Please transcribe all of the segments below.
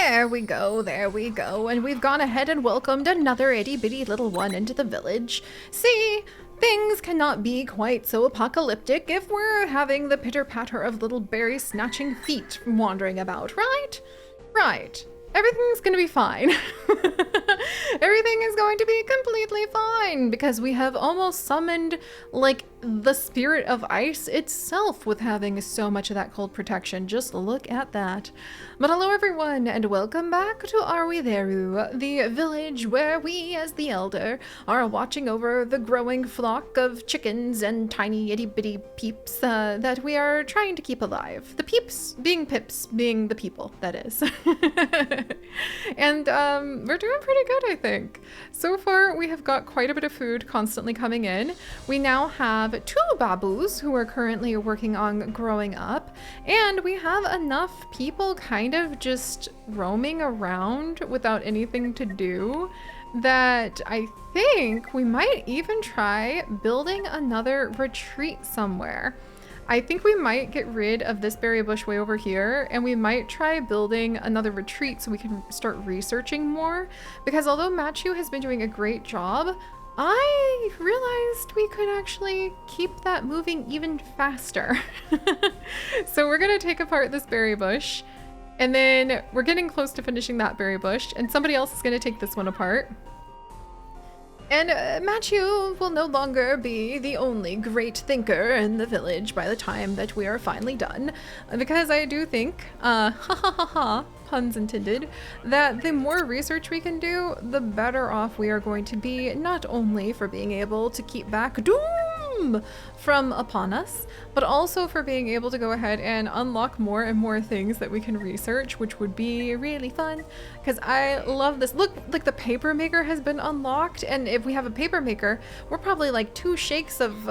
There we go, there we go. And we've gone ahead and welcomed another itty bitty little one into the village. See, things cannot be quite so apocalyptic if we're having the pitter patter of little berry snatching feet wandering about, right? Right. Everything's gonna be fine. Everything is going to be completely fine because we have almost summoned like the spirit of ice itself with having so much of that cold protection. Just look at that. But hello everyone and welcome back to Are We Theru, the village where we as the elder are watching over the growing flock of chickens and tiny itty bitty peeps that we are trying to keep alive. The peeps being the people, that is. And we're doing pretty good, I think. So far, we have got quite a bit of food constantly coming in. We now have 2 baboos who are currently working on growing up, and we have enough people kind of just roaming around without anything to do that I think we might even try building another retreat somewhere. I think we might get rid of this berry bush way over here and we might try building another retreat so we can start researching more, because although Machu has been doing a great job, I realized we could actually keep that moving even faster. So we're gonna take apart this berry bush and then we're getting close to finishing that berry bush and somebody else is gonna take this one apart. And Machu will no longer be the only great thinker in the village by the time that we are finally done, because I do think, puns intended, that the more research we can do, the better off we are going to be, not only for being able to keep back doom from upon us, but also for being able to go ahead and unlock more and more things that we can research, which would be really fun, because I love this. Look, like the paper maker has been unlocked, and if we have a paper maker, we're probably like 2 shakes of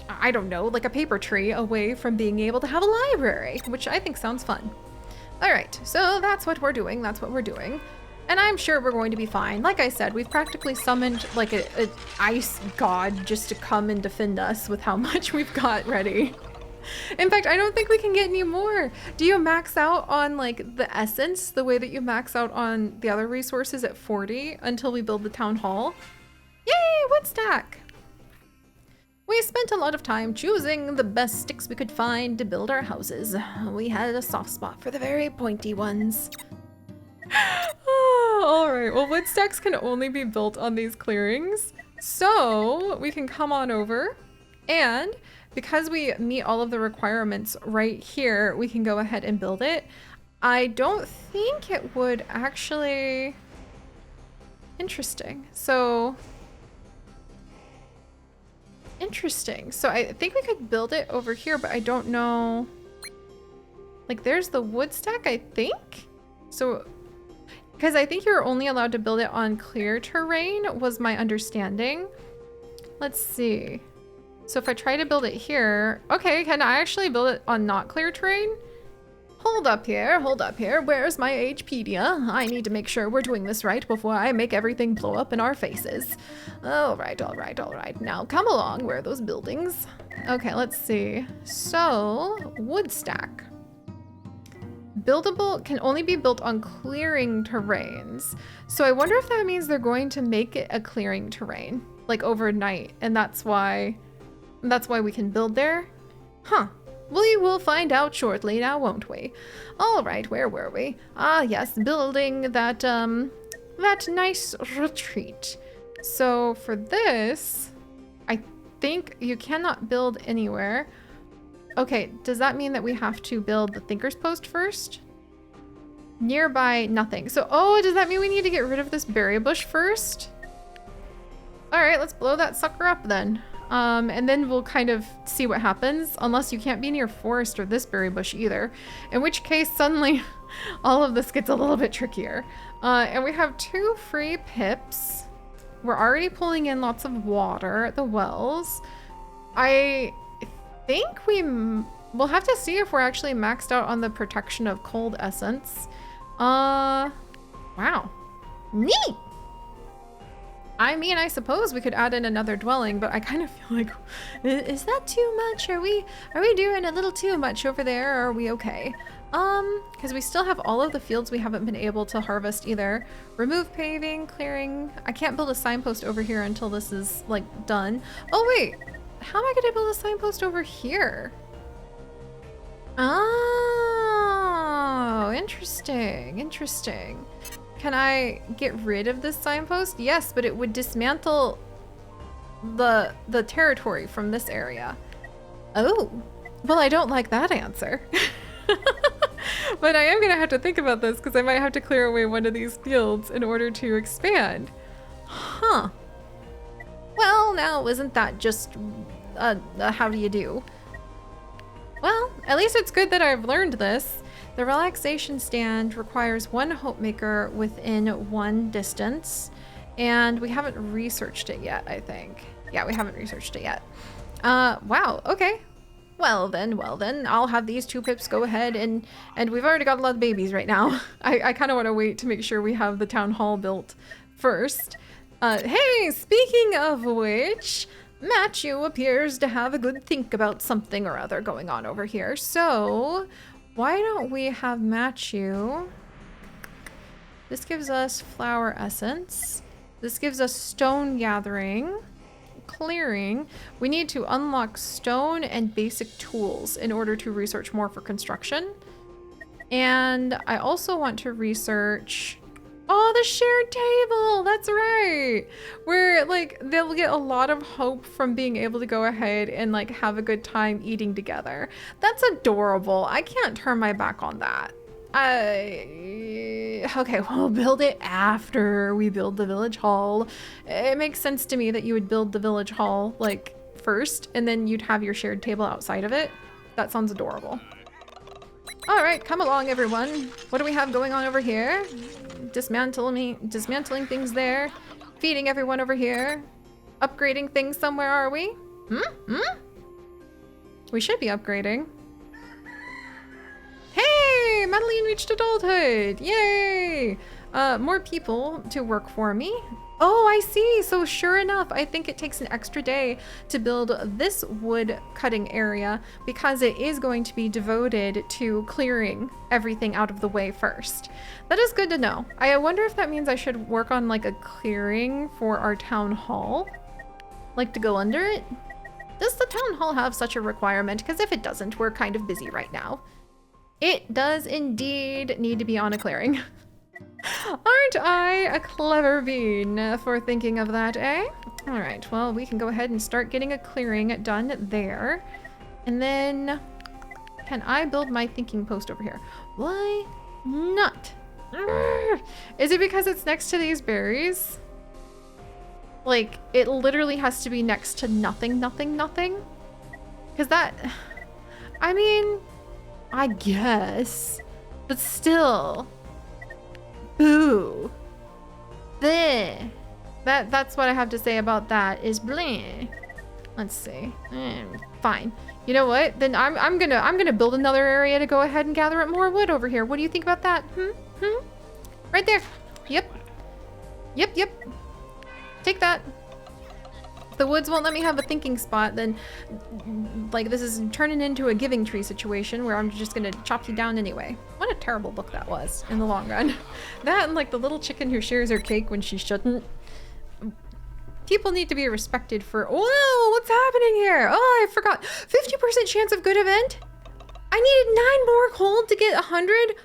I don't know, like a paper tree away from being able to have a library, which I think sounds fun. All right, so that's what we're doing. That's what we're doing. And I'm sure we're going to be fine. Like I said, we've practically summoned like a ice god just to come and defend us with how much we've got ready. In fact, I don't think we can get any more. Do you max out on like the essence the way that you max out on the other resources at 40 until we build the town hall? Yay, wood stack! We spent a lot of time choosing the best sticks we could find to build our houses. We had a soft spot for the very pointy ones. All right, well, wood stacks can only be built on these clearings. So we can come on over, and because we meet all of the requirements right here, we can go ahead and build it. I don't think it would actually... Interesting. So I think we could build it over here, but I don't know. Like, there's the wood stack, I think. So, because I think you're only allowed to build it on clear terrain, was my understanding. Let's see. So if I try to build it here, okay, can I actually build it on not clear terrain? Hold up here, where's my HPedia? I need to make sure we're doing this right before I make everything blow up in our faces. All right. Now come along, where are those buildings? Okay, let's see. So, wood stack. Buildable can only be built on clearing terrains. So I wonder if that means they're going to make it a clearing terrain, like overnight, and that's why we can build there? Huh. We will find out shortly now, won't we? All right, where were we? Ah, yes, building that nice retreat. So for this, I think you cannot build anywhere. Okay, does that mean that we have to build the thinker's post first? Nearby, nothing. So, oh, does that mean we need to get rid of this berry bush first? All right, let's blow that sucker up then. And then we'll kind of see what happens, unless you can't be near forest or this berry bush either. In which case, suddenly, all of this gets a little bit trickier. And we have 2 free pips. We're already pulling in lots of water at the wells. I think we'll have to see if we're actually maxed out on the protection of cold essence. Wow. Neat! I mean, I suppose we could add in another dwelling, but I kind of feel like, is that too much? Are we doing a little too much over there, or are we okay? Because we still have all of the fields we haven't been able to harvest either. Remove paving, clearing. I can't build a signpost over here until this is, like, done. Oh, wait. How am I gonna build a signpost over here? Oh, interesting, interesting. Can I get rid of this signpost? Yes, but it would dismantle the territory from this area. Oh, well, I don't like that answer. But I am gonna have to think about this because I might have to clear away one of these fields in order to expand. Huh. Well, now isn't that just how do you do? Well, at least it's good that I've learned this. The relaxation stand requires one hope maker within one distance, and we haven't researched it yet, I think. Yeah, we haven't researched it yet. Wow, okay. Well then, I'll have these 2 pips go ahead and we've already got a lot of babies right now. I kind of want to wait to make sure we have the town hall built first. Hey, speaking of which, Matthew appears to have a good think about something or other going on over here. So why don't we have Matthew? This gives us flower essence. This gives us stone gathering. Clearing. We need to unlock stone and basic tools in order to research more for construction. And I also want to research, oh, the shared table. That's right. Where like they'll get a lot of hope from being able to go ahead and like have a good time eating together. That's adorable. I can't turn my back on that. Okay, we'll build it after we build the village hall. It makes sense to me that you would build the village hall like first and then you'd have your shared table outside of it. That sounds adorable. All right, come along everyone. What do we have going on over here? Dismantling things there. Feeding everyone over here. Upgrading things somewhere, are we? We should be upgrading. Hey, Madeline reached adulthood. Yay! More people to work for me. Oh, I see. So sure enough, I think it takes an extra day to build this wood cutting area because it is going to be devoted to clearing everything out of the way first. That is good to know. I wonder if that means I should work on like a clearing for our town hall, like to go under it. Does the town hall have such a requirement? Because if it doesn't, we're kind of busy right now. It does indeed need to be on a clearing. Aren't I a clever bean for thinking of that, eh? All right, well, we can go ahead and start getting a clearing done there. And then, can I build my thinking post over here? Why not? Is it because it's next to these berries? Like, it literally has to be next to nothing? Because that, I mean, I guess, but still, boo. Bleh. That's what I have to say about that is bleh. Let's see. Fine. You know what? Then I'm gonna build another area to go ahead and gather up more wood over here. What do you think about that? Right there. Yep. Take that. If the woods won't let me have a thinking spot, then like this is turning into a giving tree situation where I'm just gonna chop you down anyway. What a terrible book that was in the long run. That and like the little chicken who shares her cake when she shouldn't. People need to be respected for, whoa, what's happening here? Oh, I forgot. 50% chance of good event? I needed 9 more gold to get 100?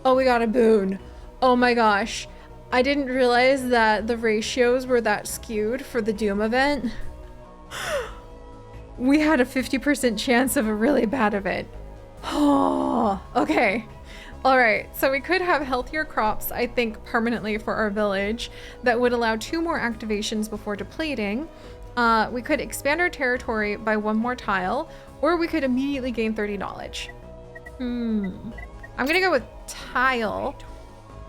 Oh, we got a boon. Oh my gosh. I didn't realize that the ratios were that skewed for the Doom event. We had a 50% chance of a really bad event. Oh, okay. All right, so we could have healthier crops, I think, permanently for our village that would allow 2 more activations before depleting. We could expand our territory by 1 more tile, or we could immediately gain 30 knowledge. I'm gonna go with tile,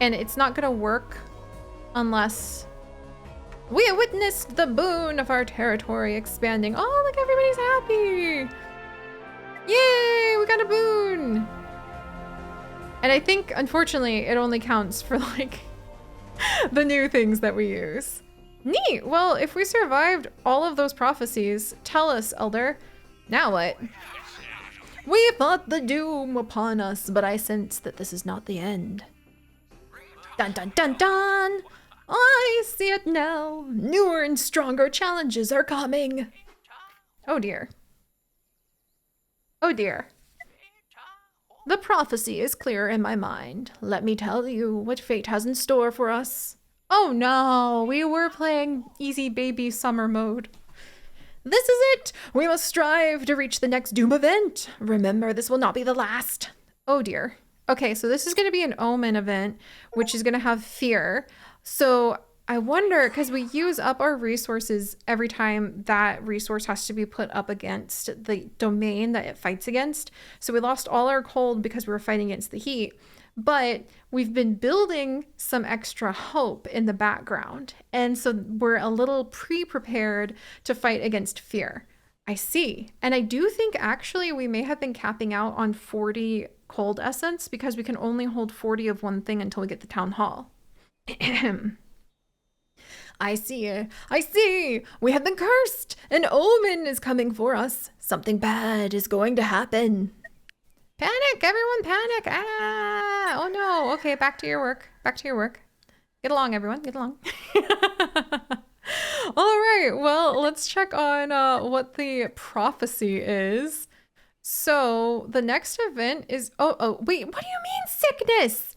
and it's not gonna work unless we witnessed the boon of our territory expanding. Oh, look, everybody's happy. Yay, we got a boon. And I think, unfortunately, it only counts for like the new things that we use. Neat. Well, if we survived all of those prophecies, tell us, Elder. Now what? We thought the doom upon us, but I sense that this is not the end. Dun dun dun dun! I see it now. Newer and stronger challenges are coming. Oh dear. Oh dear. The prophecy is clear in my mind. Let me tell you what fate has in store for us. Oh no, we were playing easy baby summer mode. This is it! We must strive to reach the next doom event. Remember, this will not be the last. Oh dear. Okay, so this is going to be an omen event, which is going to have fear. So I wonder, because we use up our resources every time that resource has to be put up against the domain that it fights against. So we lost all our cold because we were fighting against the heat. But we've been building some extra hope in the background. And so we're a little pre-prepared to fight against fear. I see. And I do think actually we may have been capping out on 40 cold essence because we can only hold 40 of one thing until we get the town hall. I see. I see. We have been cursed. An omen is coming for us. Something bad is going to happen. Panic, everyone, panic. Ah, oh no. Okay, back to your work. Back to your work. Get along, everyone. Get along. All right. Well, let's check on what the prophecy is. So the next event is, oh, wait, what do you mean sickness?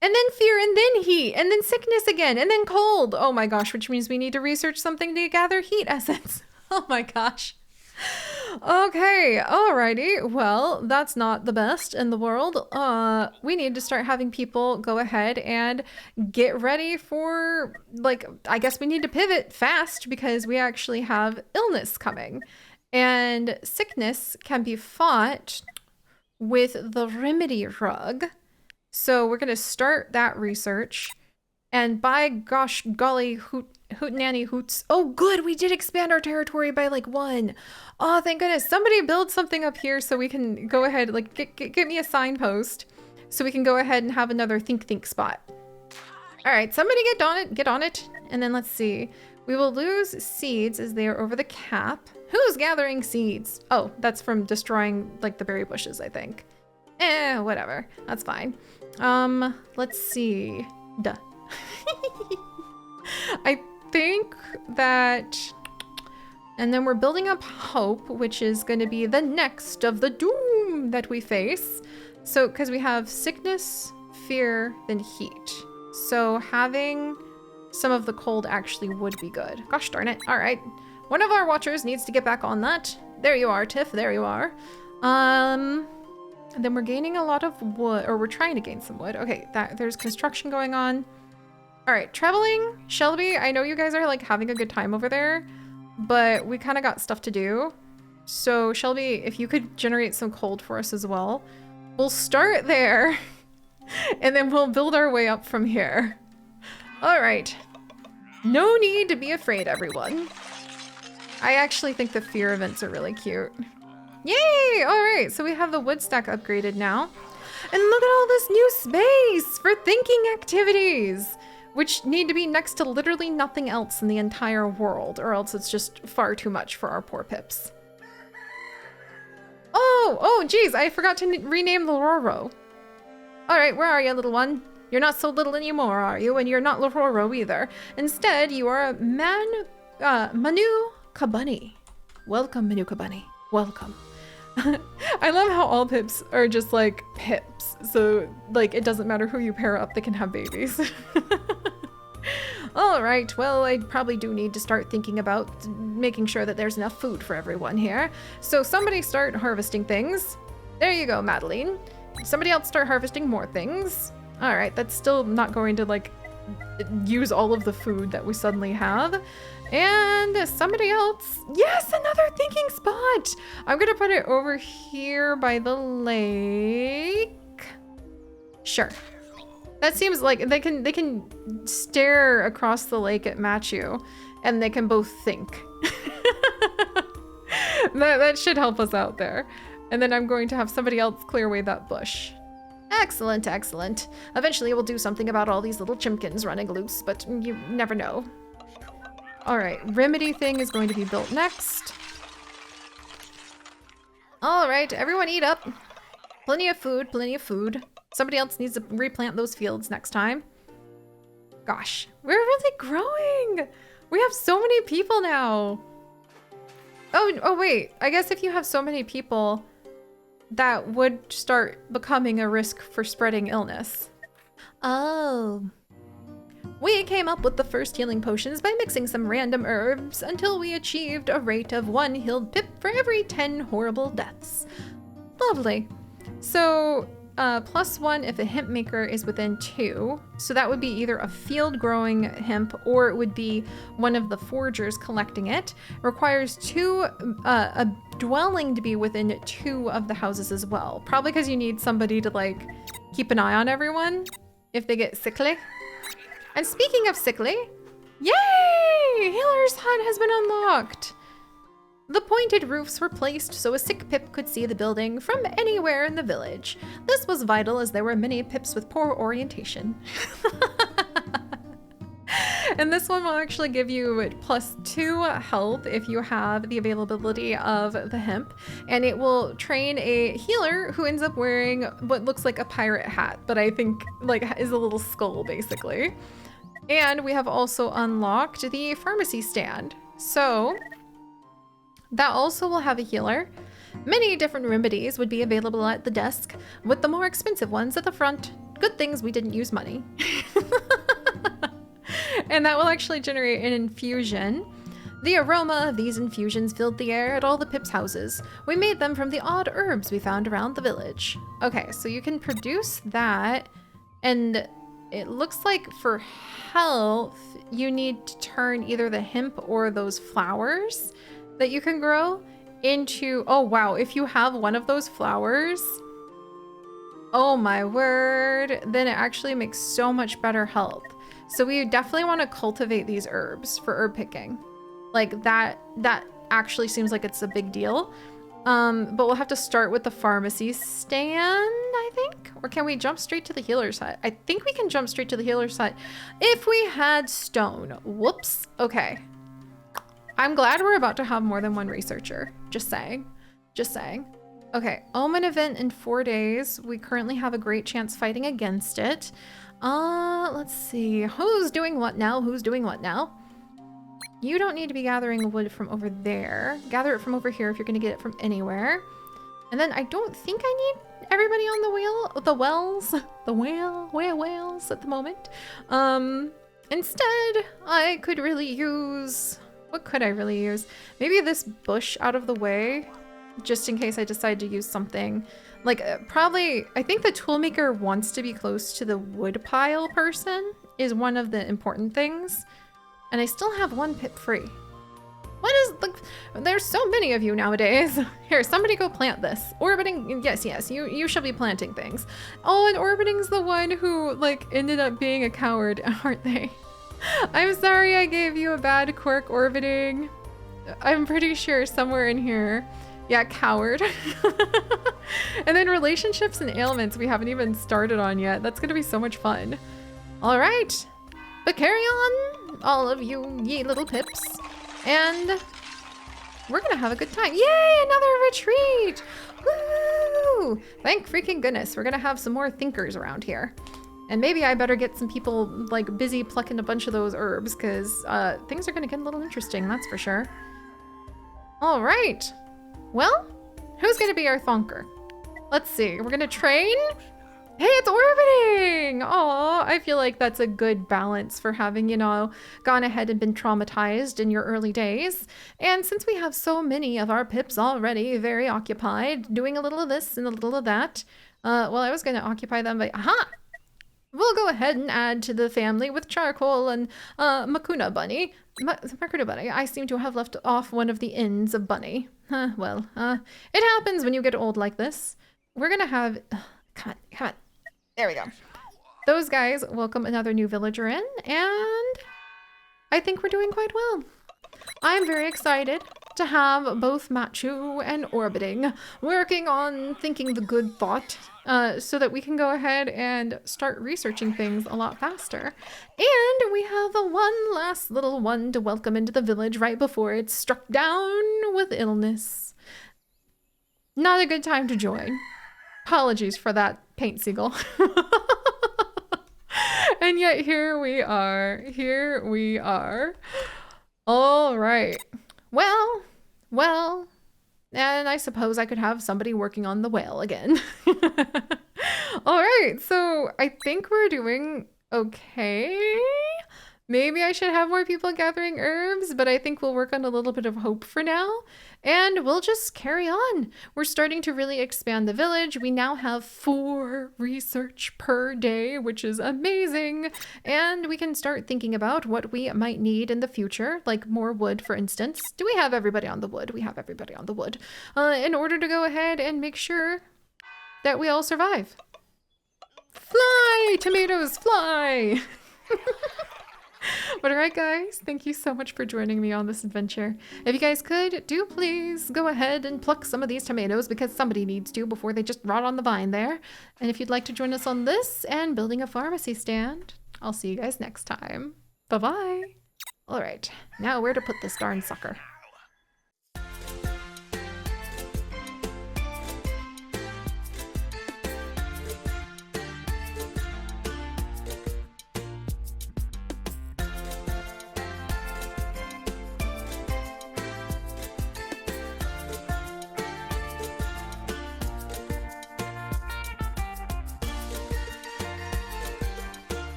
And then fear, and then heat, and then sickness again, and then cold. Oh my gosh, which means we need to research something to gather heat essence. Oh my gosh. Okay, alrighty. Well, that's not the best in the world. We need to start having people go ahead and get ready for, like, I guess we need to pivot fast because we actually have illness coming. And sickness can be fought with the remedy rug. So we're going to start that research. And by gosh, golly, hootenanny hoots. Oh, good. We did expand our territory by like 1. Oh, thank goodness. Somebody build something up here so we can go ahead, like get me a signpost so we can go ahead and have another think spot. All right, somebody get on it. And then let's see. We will lose seeds as they are over the cap. Who's gathering seeds? Oh, that's from destroying like the berry bushes, I think. Whatever. That's fine. Let's see. Duh. I think that, and then we're building up hope, which is going to be the next of the doom that we face. So, because we have sickness, fear, then heat. So having some of the cold actually would be good. Gosh darn it. All right. One of our watchers needs to get back on that. There you are, Tiff. There you are. And then we're gaining a lot of wood, or we're trying to gain some wood. Okay, there's construction going on. All right, traveling. Shelby, I know you guys are like having a good time over there, but we kind of got stuff to do. So Shelby, if you could generate some cold for us as well. We'll start there and then we'll build our way up from here. All right. No need to be afraid, everyone. I actually think the fear events are really cute. Yay! All right, so we have the wood stack upgraded now. And look at all this new space for thinking activities, which need to be next to literally nothing else in the entire world, or else it's just far too much for our poor pips. Oh, geez, I forgot to rename the Roro. All right, where are you, little one? You're not so little anymore, are you? And you're not Lororo either. Instead, you are Manu Kabunny. Welcome, Manu Kabunny. Welcome. I love how all pips are just like pips. So like it doesn't matter who you pair up, they can have babies. All right, well, I probably do need to start thinking about making sure that there's enough food for everyone here. So somebody start harvesting things. There you go, Madeline. Somebody else start harvesting more things. All right, that's still not going to like use all of the food that we suddenly have. And somebody else, yes, another thinking spot. I'm gonna put it over here by the lake. Sure. That seems like they can stare across the lake at Machu and they can both think. that should help us out there. And then I'm going to have somebody else clear away that bush. Excellent, excellent. Eventually we'll do something about all these little chimkins running loose, but you never know. All right, remedy thing is going to be built next. All right, everyone eat up. Plenty of food, plenty of food. Somebody else needs to replant those fields next time. Gosh, we're really growing. We have so many people now. Oh wait, I guess if you have so many people, that would start becoming a risk for spreading illness. Oh. We came up with the first healing potions by mixing some random herbs until we achieved a rate of 1 healed pip for every 10 horrible deaths. Lovely. So, +1 if a hemp maker is within 2. So that would be either a field growing hemp or it would be one of the foragers collecting it. Requires a dwelling to be within 2 of the houses as well. Probably because you need somebody to like keep an eye on everyone if they get sickly. And speaking of sickly, yay! Healer's Hut has been unlocked. The pointed roofs were placed so a sick pip could see the building from anywhere in the village. This was vital as there were many pips with poor orientation. And this one will actually give you +2 health if you have the availability of the hemp. And it will train a healer who ends up wearing what looks like a pirate hat, but I think like is a little skull basically. And we have also unlocked the pharmacy stand. So that also will have a healer. Many different remedies would be available at the desk, with the more expensive ones at the front. Good things we didn't use money. And that will actually generate an infusion. The aroma of these infusions filled the air at all the pips' houses. We made them from the odd herbs we found around the village. Okay, so you can produce that, and it looks like for health, you need to turn either the hemp or those flowers that you can grow into, oh wow, if you have one of those flowers, oh my word, then it actually makes so much better health. So we definitely want to cultivate these herbs for herb picking. Like that actually seems like it's a big deal. But we'll have to start with the pharmacy stand, I think. Or can we jump straight to the healer's hut? I think we can jump straight to the healer's hut if we had stone. Whoops. Okay. I'm glad we're about to have more than one researcher. Just saying. Just saying. Okay, Omen event in 4 days. We currently have a great chance fighting against it. Let's see. Who's doing what now? Who's doing what now? You don't need to be gathering wood from over there. Gather it from over here if you're gonna get it from anywhere. And then I don't think I need everybody on the wells at the moment. Instead, I could really use, what could I really use? Maybe this bush out of the way, just in case I decide to use something. Like probably, I think the toolmaker wants to be close to the wood pile person is one of the important things. And I still have 1 pip free. What is, like, there's so many of you nowadays. Here, somebody go plant this. Orbiting, yes, you shall be planting things. Oh, and Orbiting's the one who, like, ended up being a coward, aren't they? I'm sorry I gave you a bad quirk, Orbiting. I'm pretty sure somewhere in here. Yeah, coward. And then relationships and ailments we haven't even started on yet. That's gonna be so much fun. All right, but carry on, all of you ye little pips. And we're gonna have a good time. Yay, another retreat! Woo! Thank freaking goodness. We're gonna have some more thinkers around here. And maybe I better get some people like busy plucking a bunch of those herbs because things are gonna get a little interesting, that's for sure. All right. Well, who's gonna be our thonker? Let's see, we're gonna train? Hey, it's Orbiting! Aw, I feel like that's a good balance for having, you know, gone ahead and been traumatized in your early days. And since we have so many of our pips already very occupied, doing a little of this and a little of that, well, I was gonna occupy them by, aha! We'll go ahead and add to the family with Charcoal and Makuna Bunny. Makuna Bunny, I seem to have left off one of the ends of Bunny. Well, it happens when you get old like this. We're gonna have, come on. There we go. Those guys welcome another new villager in, and I think we're doing quite well. I'm very excited to have both Machu and Orbiting working on thinking the good thought so that we can go ahead and start researching things a lot faster. And we have one last little one to welcome into the village right before it's struck down with illness. Not a good time to join. Apologies for that, paint seagull. And yet here we are. Here we are. All right. Well, and I suppose I could have somebody working on the whale again. All right, so I think we're doing okay. Maybe I should have more people gathering herbs, but I think we'll work on a little bit of hope for now. And we'll just carry on. We're starting to really expand the village. We now have 4 research per day, which is amazing. And we can start thinking about what we might need in the future, like more wood, for instance. Do we have everybody on the wood? We have everybody on the wood. In order to go ahead and make sure that we all survive. Fly, tomatoes, fly! But alright guys, thank you so much for joining me on this adventure. If you guys could, do please go ahead and pluck some of these tomatoes because somebody needs to before they just rot on the vine there. And if you'd like to join us on this and building a pharmacy stand, I'll see you guys next time. Bye-bye. Alright, now where to put this darn sucker?